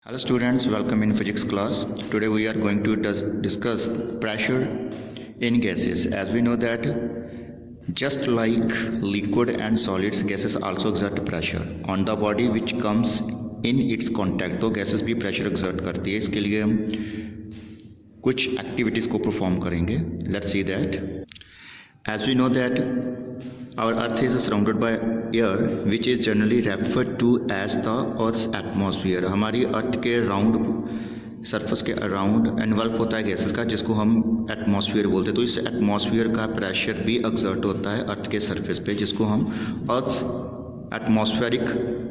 Hello students, welcome in physics class. Today we are going to discuss pressure in gases. As we know that just like liquid and solids, gases also exert pressure on the body which comes in its contact. तो gases भी pressure exert करती है. इसके लिए हम कुछ activities को perform करेंगे. Let's see that. As we know that our earth is surrounded by air which is generally referred to as the earth's atmosphere. हमारी अर्थ के राउंड सरफेस के अराउंड एनवल्प होता है गैसेस का, जिसको हम एटमॉस्फेयर बोलते हैं. तो इस एटमॉस्फेयर का प्रेशर भी एक्सर्ट होता है अर्थ के सरफेस पे, जिसको हम अर्थ्स एटमॉस्फेरिक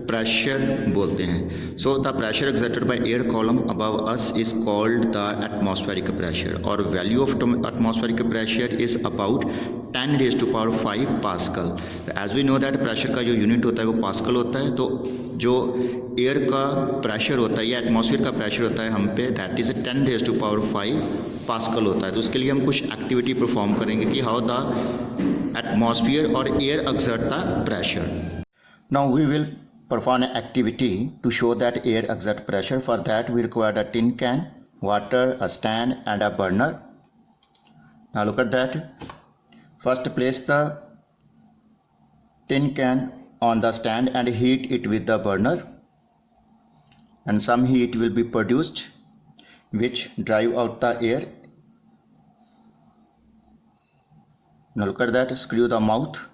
प्रेशर बोलते हैं. So the pressure exerted by air column above us is called the atmospheric pressure, और value of atmospheric pressure is about 10⁵ pascal. As we know that pressure का जो यूनिट होता है वो पास्कल होता है. तो जो एयर का प्रेशर होता है या एटमॉस्फेयर का प्रेशर होता है हम पे, दैट इज़ 10⁵ पास्कल होता है. तो उसके लिए हम कुछ एक्टिविटी परफॉर्म करेंगे कि हाउ द एटमॉस्फेयर और air exert the pressure. Now we will perform an activity to show that air exert pressure. For that we require a tin can, water, a stand and a burner. Now look at that. First place the tin can on the stand and heat it with the burner, and some heat will be produced which drive out the air. Now look at that. Screw the mouth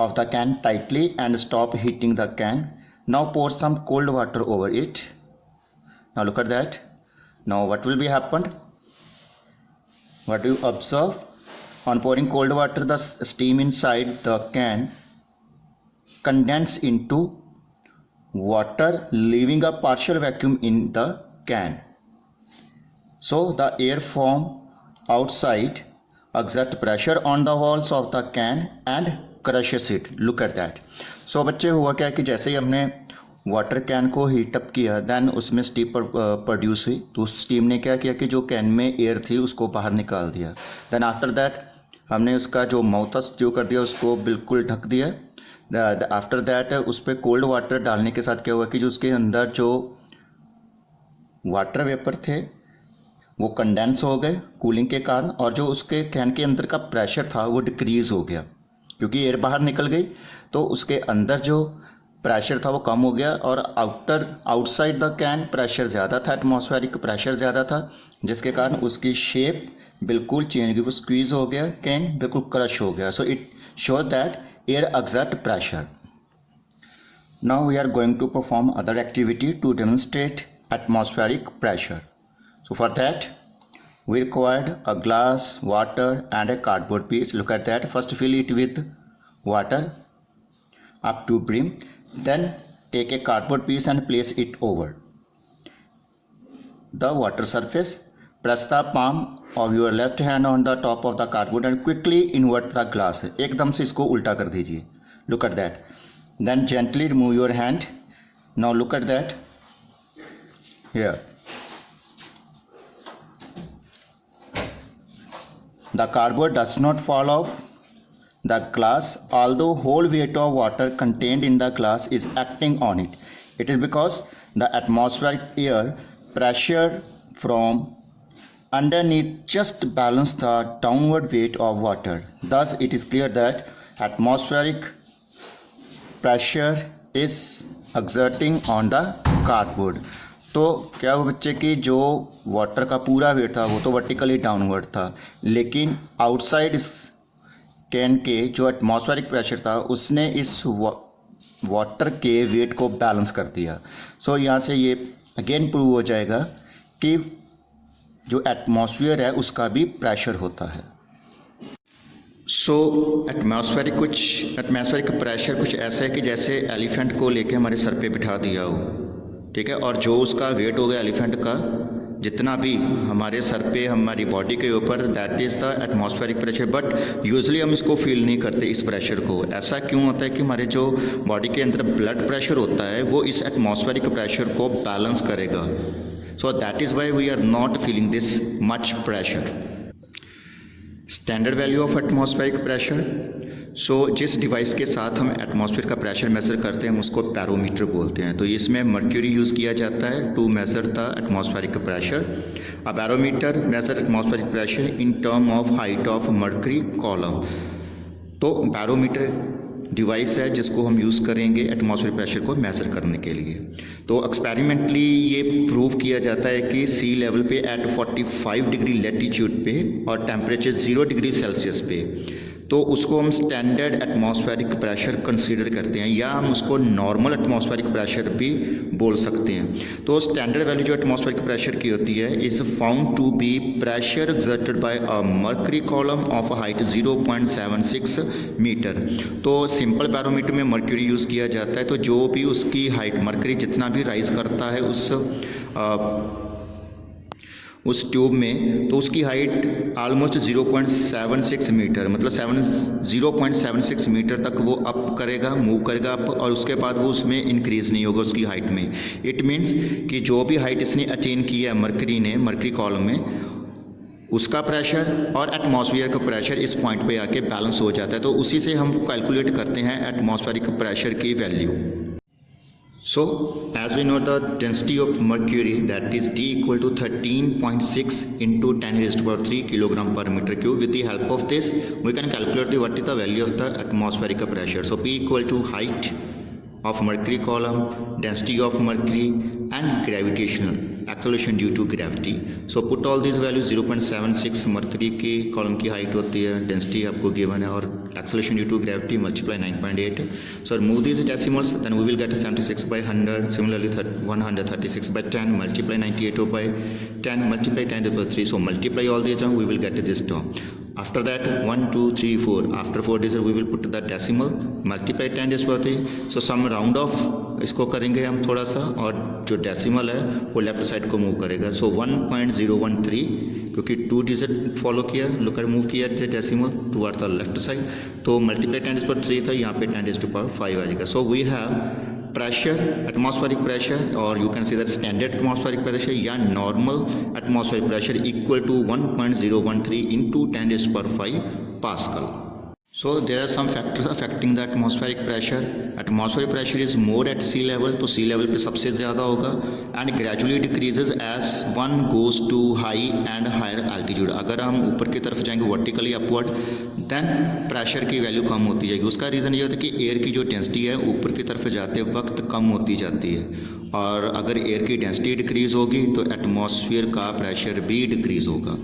of the can tightly and stop heating the can. Now pour some cold water over it. Now look at that. Now what will be happened? What do you observe? On pouring cold water, the steam inside the can condense into water, leaving a partial vacuum in the can. So the air from outside exert pressure on the walls of the can and crushes it. Look at that. So बच्चे, हुआ क्या कि जैसे ही हमने water can को heat up किया, then उसमें स्टीम प्रोड्यूस हुई. तो उस स्टीम ने क्या किया कि जो कैन में एयर थी उसको बाहर निकाल दिया. देन आफ्टर दैट हमने उसका जो माउथ जो कर दिया उसको बिल्कुल ढक दिया. आफ्टर दैट उस पर कोल्ड वाटर डालने के साथ क्या हुआ कि जो उसके अंदर जो वाटर वेपर थे वो कंडेंस हो गए कूलिंग के कारण, और जो उसके कैन के अंदर का प्रेशर था वो डिक्रीज़ हो गया क्योंकि एयर बाहर निकल गई. तो उसके अंदर जो प्रेशर था वो कम हो गया, और आउटसाइड द कैन प्रेशर ज़्यादा था, एटमॉस्फेरिक प्रेशर ज़्यादा था, जिसके कारण उसकी शेप बिल्कुल चेंज हुई. वो स्क्वीज हो गया, कैन बिल्कुल क्रश हो गया. So it show that air exert pressure. Now we are going to perform other activity to demonstrate atmospheric pressure. So for that we required a glass, water and a cardboard piece. Look at that. First fill it with water up to brim, then take a cardboard piece and place it over the water surface. Press the palm of your left hand on the top of the cardboard and quickly invert the glass. एकदम से इसको उल्टा कर दीजिए. Look at that. Then gently remove your hand. Now look at that. Here the cardboard does not fall off the glass, although whole weight of water contained in the glass is acting on it. It is because the atmospheric air pressure from underneath just balance the downward weight of water. Thus it is clear that atmospheric pressure is exerting on the cardboard. तो क्या हुआ बच्चे कि जो water का पूरा wait था वो तो वर्टिकली डाउनवर्ड था, लेकिन आउटसाइड इस कैन के जो एटमॉस्फेरिक प्रेशर था उसने इस वाटर के वेट को बैलेंस कर दिया. सो यहाँ से ये अगेन प्रूव हो जाएगा कि जो एटमॉस्फेयर है उसका भी प्रेशर होता है. सो एटमॉस्फेरिक प्रेशर कुछ ऐसा है कि जैसे एलिफेंट को लेके हमारे सर पे बिठा दिया हो, ठीक है, और जो उसका वेट हो गया एलिफेंट का जितना भी हमारे सर पे हमारी बॉडी के ऊपर, that is the atmospheric pressure. But usually हम इसको फील नहीं करते इस प्रेशर को. ऐसा क्यों होता है कि हमारे जो बॉडी के अंदर ब्लड प्रेशर होता है वो इस एटमॉस्फेरिक प्रेशर को बैलेंस करेगा. So that is why we are not feeling this much pressure. Standard value of atmospheric pressure. जिस डिवाइस के साथ हम एटमॉस्फेयर का प्रेशर मेज़र करते हैं हम उसको बैरोमीटर बोलते हैं। तो इसमें मर्क्यूरी यूज़ किया जाता है to measure the atmospheric pressure. A barometer measure atmospheric pressure in term of height of mercury column. तो बैरोमीटर डिवाइस है जिसको हम यूज़ करेंगे एटमॉस्फेयर प्रेशर को मेज़र करने के लिए। तो एक्सपेरिमेंटली ये प्रूव किया जाता है कि सी लेवल पे एट 45 डिग्री लैटीट्यूड पे और टेम्परेचर 0 डिग्री सेल्सियस पे तो उसको हम स्टैंडर्ड एटमॉस्फेरिक प्रेशर कंसीडर करते हैं, या हम उसको नॉर्मल एटमॉस्फेरिक प्रेशर भी बोल सकते हैं। तो स्टैंडर्ड वैल्यू जो एटमॉस्फेरिक प्रेशर की होती है is found to be pressure exerted by a mercury column of height 0.76 metre. तो सिंपल बैरोमीटर में मर्क्यूरी यूज़ किया जाता है, तो जो भी उसकी हाइट मर्क्यूरी जितना भी राइज करता है उस ट्यूब में, तो उसकी हाइट ऑलमोस्ट 0.76 मीटर, मतलब 0.76 मीटर तक वो अप करेगा, मूव करेगा अप, और उसके बाद वो उसमें इंक्रीज़ नहीं होगा उसकी हाइट में। इट मीन्स कि जो भी हाइट इसने अटेन किया है मर्क्यूरी कॉलम में, उसका प्रेशर और एटमॉस्फेयर का प्रेशर इस पॉइंट पे आके बैलेंस हो जाता है। तो उसी से हम कैलकुलेट करते हैं एटमॉस्फेरिक प्रेशर की value. So, as we know the density of mercury, that is D equal to 13.6 into 10 raised to power 3 kilogram per meter cube. With the help of this, we can calculate what is the value of the atmospheric pressure. So, P equal to height of mercury column, density of mercury, and gravitational acceleration due to gravity. So put all these values. 0.76 mercury की column की height होती है, density आपको given है, और acceleration due to gravity multiply 9.8. So move these decimals, then we will get 76 by 100. Similarly 136 by 10 multiply 98 by 10 multiply 10 to the power 3. So multiply all these terms, we will get this term. After that 1 2 3 4, after 4 digits we will put the decimal, multiply 10 to the power 3. So some round off इसको करेंगे हम थोड़ा सा, और जो decimal है वो left side को मूव करेगा। सो 1.013, क्योंकि 2 डिजिट फॉलो किया, लुक एट मूव किया थे decimal toward the left side, तो मल्टीप्लाई 10 टू पावर 3 था, यहाँ पे 10 टू पावर 5 आ जाएगा। So we have pressure, atmospheric pressure, और you can see that standard atmospheric pressure या normal atmospheric pressure equal to 1.013 into 10 to power 5 pascal. So there are some factors affecting the atmospheric pressure. Atmospheric pressure is more at sea level, तो sea level पे सबसे ज़्यादा होगा, and gradually decreases as one goes to high and higher altitude. अगर हम ऊपर की तरफ जाएंगे vertically upward, then pressure की वैल्यू कम होती जाएगी। उसका रीज़न ये होता है कि एयर की जो डेंसिटी है ऊपर की तरफ जाते वक्त कम होती जाती है, और अगर एयर की डेंसिटी डिक्रीज होगी तो एटमॉस्फेयर का प्रेशर भी डिक्रीज होगा।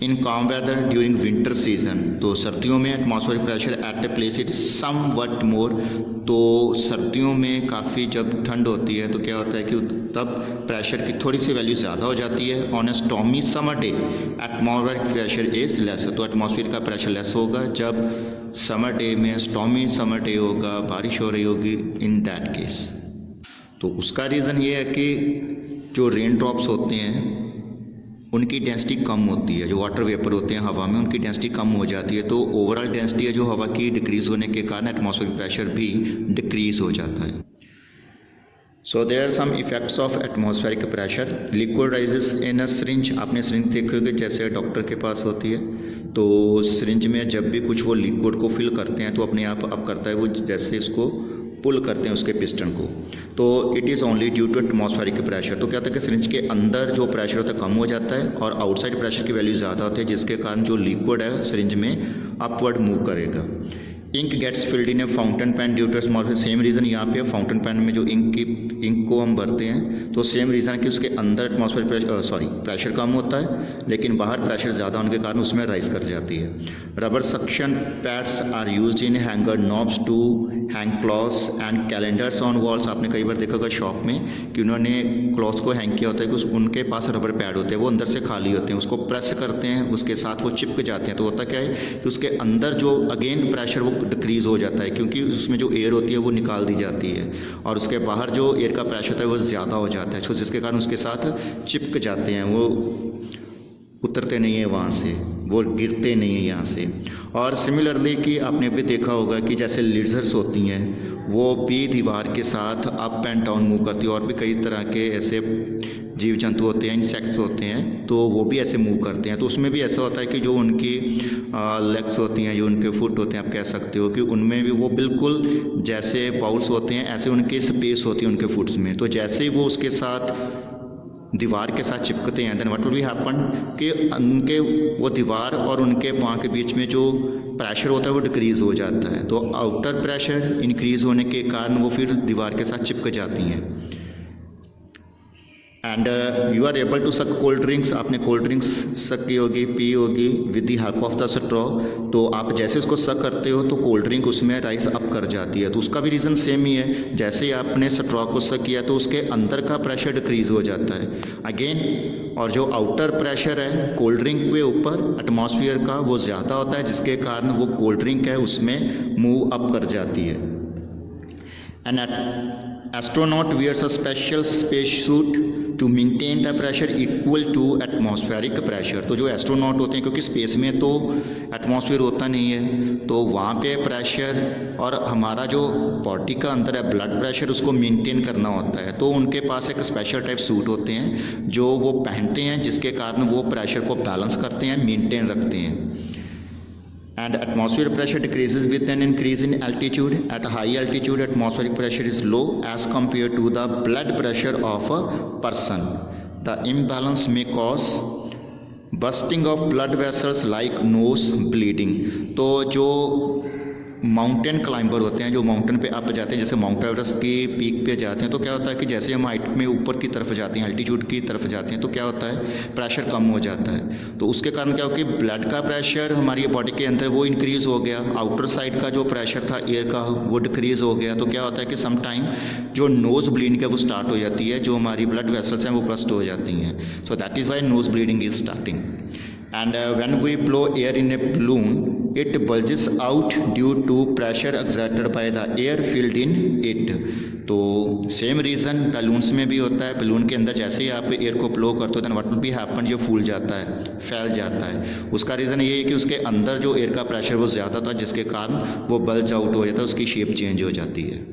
In calm weather during winter season, तो सर्दियों में atmosphere pressure at a place it somewhat more, तो सर्दियों में काफ़ी जब ठंड होती है तो क्या होता है कि तब प्रेशर की थोड़ी सी वैल्यू ज़्यादा हो जाती है। On A stormy summer day atmospheric pressure is less, तो एटमॉस्फेयर का प्रेशर लेस होगा जब समर डे में, स्टॉर्मी समर डे होगा, बारिश हो रही होगी, इन दैट केस। तो उसका रीज़न ये है कि जो रेन ड्रॉप्स होते हैं उनकी डेंसिटी कम होती है, जो वाटर वेपर होते हैं हवा में उनकी डेंसिटी कम हो जाती है, तो ओवरऑल डेंसिटी है जो हवा की डिक्रीज़ होने के कारण एटमॉस्फेरिक प्रेशर भी डिक्रीज़ हो जाता है। So there are some effects of atmospheric pressure. Liquid rises in a syringe, आपने सिरिंज देखोगे जैसे डॉक्टर के पास होती है, तो सिरिंज में जब भी कुछ वो लिक्विड को फिल करते हैं तो अपने आप अप करता है वो, जैसे इसको पुल करते हैं उसके पिस्टन को, तो it is only due to atmospheric pressure. तो क्या होता है कि सिरिंज के अंदर जो प्रेशर होता है कम हो जाता है और आउटसाइड प्रेशर की वैल्यू ज़्यादा होती है, जिसके कारण जो लिक्विड है सिरिंज में अपवर्ड मूव करेगा। Ink gets filled in a fountain pen due to atmosphere, same reason यहाँ पे फाउंटेन पेन में जो इंक को हम भरते हैं, तो सेम रीज़न कि उसके अंदर एटमॉस्फेयर प्रेशर कम होता है लेकिन बाहर प्रेशर ज़्यादा होने के कारण उसमें राइज कर जाती है। Rubber suction pads are used in hanger knobs to hang clothes and calendars on walls. आपने कई बार देखा होगा शॉप में कि उन्होंने क्लॉथ्स को हैंग किया होता है कि उनके पास रबर पैड होते हैं, वो अंदर से खाली होते हैं, उसको प्रेस करते हैं, उसके साथ वो चिपक जाते हैं, तो होता क्या है कि उसके अंदर जो अगेन प्रेशर वो डिक्रीज़ हो जाता है, क्योंकि उसमें जो एयर होती है वो निकाल दी जाती है और उसके बाहर जो एयर का प्रेशर होता है वो ज़्यादा हो जाता है, तो जिसके कारण उसके साथ चिपक जाते हैं, वो उतरते नहीं है वहाँ से, वो गिरते नहीं है यहाँ से। और सिमिलरली कि आपने भी देखा होगा कि जैसे लेज़र्स होती हैं वो भी दीवार के साथ अप एंड डाउन मूव करती है, और भी कई तरह के ऐसे जीव जंतु होते हैं, इंसेक्ट्स होते हैं, तो वो भी ऐसे मूव करते हैं। तो उसमें भी ऐसा होता है कि जो उनकी लेग्स होती हैं, जो उनके फुट होते हैं, आप कह सकते हो कि उनमें भी वो बिल्कुल जैसे बाउल्स होते हैं ऐसे उनकी स्पेस होती है उनके फुट्स में। तो जैसे ही वो उसके साथ दीवार के साथ चिपकते हैं, then what will be happen कि उनके वो दीवार और उनके पाँव के बीच में जो प्रेशर होता है वो डिक्रीज़ हो जाता है। तो आउटर प्रेशर इंक्रीज़ होने के कारण वो फिर दीवार के साथ चिपक जाती हैं। And you are able to suck cold drinks, आपने कोल्ड ड्रिंक्स सक की होगी, पी होगी with the help of the straw. तो आप जैसे उसको सक करते हो तो कोल्ड ड्रिंक उसमें राइज अप कर जाती है। तो उसका भी रीज़न सेम ही है, जैसे ही आपने स्ट्रॉ को सक किया तो उसके अंदर का प्रेशर डिक्रीज़ हो जाता है अगेन। और जो आउटर प्रेशर है कोल्ड ड्रिंक के ऊपर एटमॉस्फेयर का वो ज़्यादा होता है, जिसके कारण वो कोल्ड ड्रिंक है उसमें मूव अप कर जाती है। An astronaut wears a special space suit to maintain the pressure equal to atmospheric pressure. तो जो एस्ट्रोनॉट होते हैं, क्योंकि स्पेस में तो एटमॉस्फेयर होता नहीं है, तो वहाँ पे प्रेशर और हमारा जो बॉडी का अंदर है ब्लड प्रेशर उसको मेंटेन करना होता है। तो उनके पास एक स्पेशल टाइप सूट होते हैं जो वो पहनते हैं, जिसके कारण वो प्रेशर को बैलेंस करते हैं, मेंटेन रखते हैं। And atmospheric pressure decreases with an increase in altitude. At high altitude, atmospheric pressure is low as compared to the blood pressure of a person. The imbalance may cause bursting of blood vessels like nose bleeding. तो जो mountain climber होते हैं, जो mountain पे up जाते हैं, जैसे mount Everest की पीक पे जाते हैं, तो क्या होता है कि जैसे हम हाइट में ऊपर की तरफ जाते हैं, एल्टीट्यूड की तरफ जाते हैं, तो क्या होता है प्रेशर कम हो जाता है। तो उसके कारण क्या हो कि ब्लड का प्रेशर हमारी बॉडी के अंदर वो इंक्रीज़ हो गया, आउटर साइड का जो प्रेशर था एयर का वो डिक्रीज़ हो गया। तो क्या होता है कि सम टाइम जो नोज़ ब्लीडिंग है वो स्टार्ट हो जाती है, जो हमारी ब्लड वेसल्स हैं वो बस्ट हो जाती हैं। So that is why nose bleeding is starting. And when we blow air in a balloon, it bulges out due to pressure exerted by the air filled in it. तो same reason balloons में भी होता है। Balloon के अंदर जैसे ही आप air को ब्लो करते हो then what will be happen, जो फूल जाता है, फैल जाता है। उसका रीज़न ये है कि उसके अंदर जो एयर का प्रेशर वो ज़्यादा था, जिसके कारण वो बल्ज आउट हो जाता है, उसकी शेप चेंज हो जाती है।